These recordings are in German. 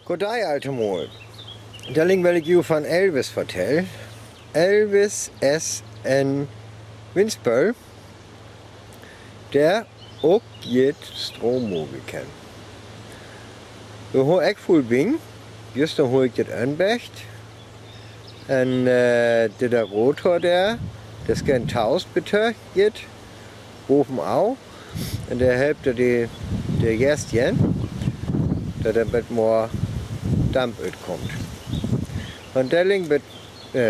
Goddag allemaal. Daarin wil ik je van Elvis vertellen. Elvis is een windspel, der ook het stroom mogen kan. Hoe ik voel ben, juist dan hoe ik het aanbecht. En de rotor daar, dat kan 1000 betekent, bovenal. En daar helpt de gestjen, dat er met meer damp uitkomt. Van Delling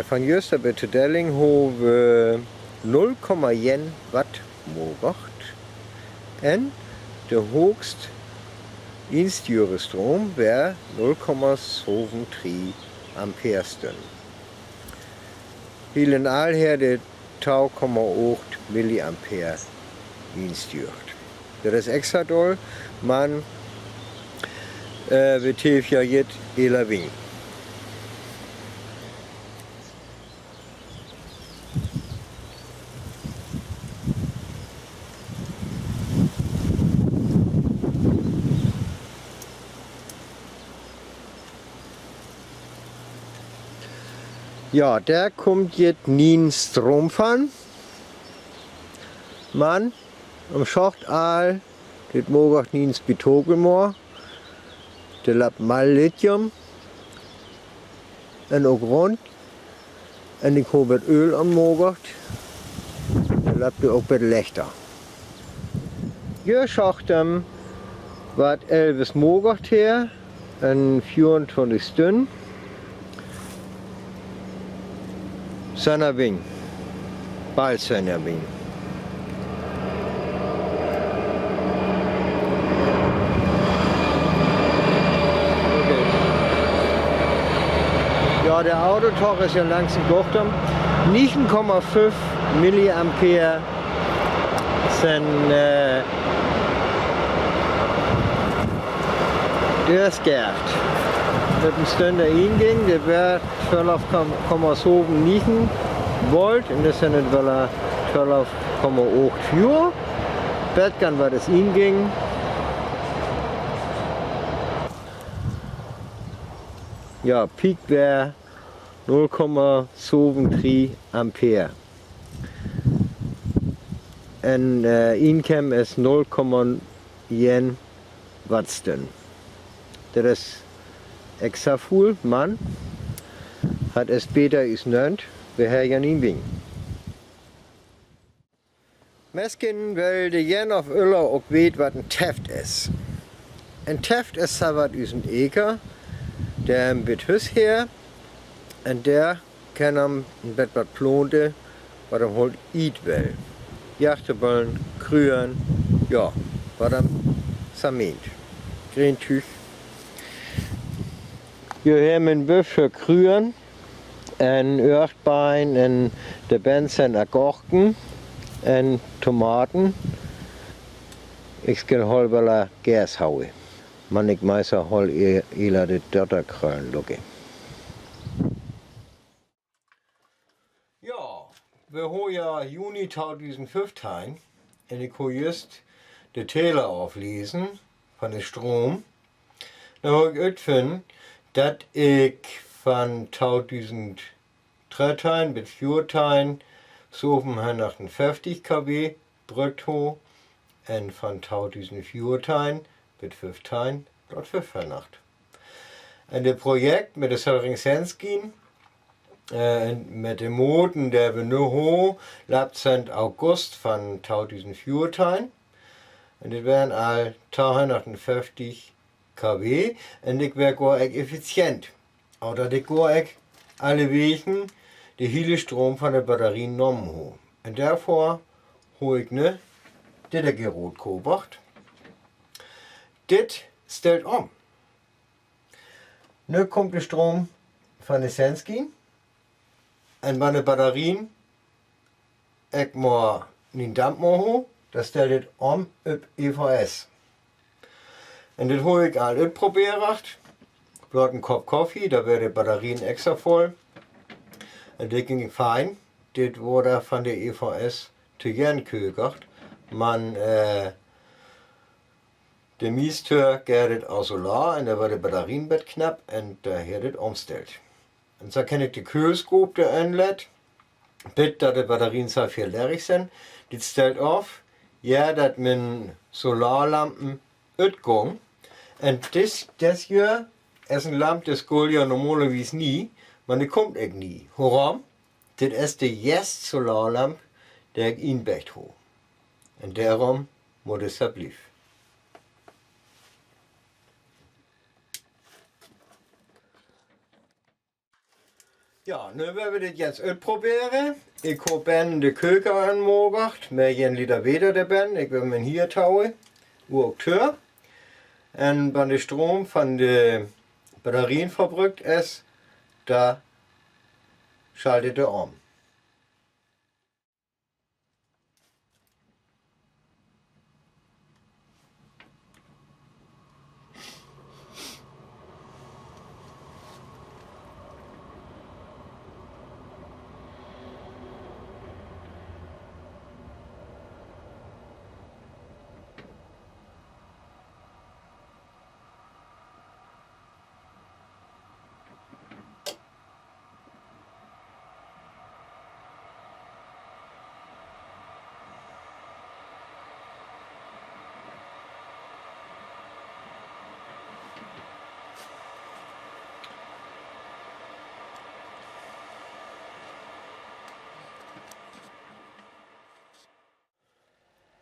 van Juster bis zu Delling hebben we 0,1 watt mogelijk. En de hoogste instuurstroom wäre 0,73 amperestunden. Hier in al her de 2,8 milliampere instuurt. Dat is extra doll, man betreft ja jetzt hele wing. Ja, der kommt jetzt nie Strom von. Man, am Schacht all, das mag auch nie ins Beton mehr. Der labt mal Lithium. Und auch rund. Und ich habe Öl am Morgen. Der labt auch ein bisschen leichter. Hier Schachten was Elvis morgen her. In 24 Stunden. Seiner Wing. Bald seiner Wing. Okay. Ja, der Autotag ist ja langsam gehochtem. 9,5 Milliampere sind durchgehört. Mit dem Stünder hinging, der wäre 12,7 Volt und das sind nicht 12,84. Bettgan war das hinging. Ja, Peak wäre 0,73 Ampere. Und Income ist 0,1 Wattstunden. Das ist extra viel, man hat es später ist nennt, wir Herr Janin Wing. Mesken will de Jan auf Öller auch weet, was ein Teft ist. Ein Teft ist so was ist ein Eker, der im Bett Hüss her, und der kann am Bett was plonte, was er halt eat will. Jachterballen, Krühen, ja, was er sammelt. Grüntüch. Wir haben einen Böff für Krühen, ein Örtbein, und der Band sind Agurken, und Tomaten. Ich kann halber Gers hauen. Man ich meister hol ila de Dotterkröllen lukke. Ja, wir haben ja Juni 2015 und ich habe just die Täler auflesen von dem Strom. Da habe ich gefunden, dass ich von 2013 bis 2014 so von 150 kW brutto und von 2014 bis 15 dort 500. Und das Projekt mit der Solring-Senskin mit dem Moden, der wir nur haben, lebt seit August von 2014. Und das wären all 250 kW und ich wäre gar effizient. Oder ich gar alle Wegen die hele Strom von der Batterie genommen habe. Und davor habe ich ne, das Gerät gekauft. Das stellt um. Nu kommt der Strom von der Senskin. Und meine Batterien, ich mal den Dampf machen, das stellt um auf EVS. Und das habe ich all probiert. Dort einen Kopf Kaffee, da wäre die Batterien extra voll. Und das ging fein. Das wurde von der EVS zu gern gekühlt. Man De meeste gaat het al solar en daar wordt de batterienbed knap en daar heeft het omsteld. En zo kan ik de koelskop erin laten, bid dat de batterien zo veel leeg zijn. Dit stelt af, ja, dat mijn solarlampen uitkomen. En das hier is een lamp, dat kool je normalerwijs niet, maar die komt ook niet. Waarom? Dit is de eerste solarlamp die ik inbegd heb. En daarom moet het zo blijven. Ja, nu willen we dit jetzt uitproberen. Ik heb de keuken aangemoedigd met 1 liter water erbij. Ik wil hem hier touwen, ook tür. En wanneer de stroom van de batterien verbruikt is, da schaltet er om.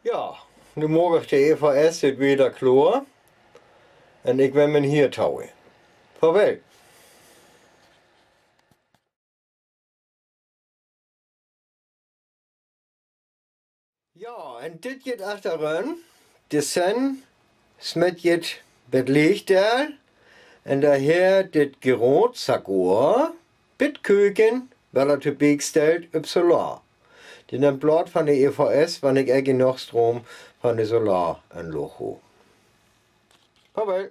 Ja, nu mag ik de EVS het weer klaar. En ik wil hem hier touwen. Vaarwel. Ja, en dit gaat achterin. De zon smet het het licht daar. En daher dit Gerät Sakor, bit keuken, wel het op stelt op solar. Die neemt plaats van de EVS, wanneer ik genoeg stroom van de solaranlage heb. Vaarwel.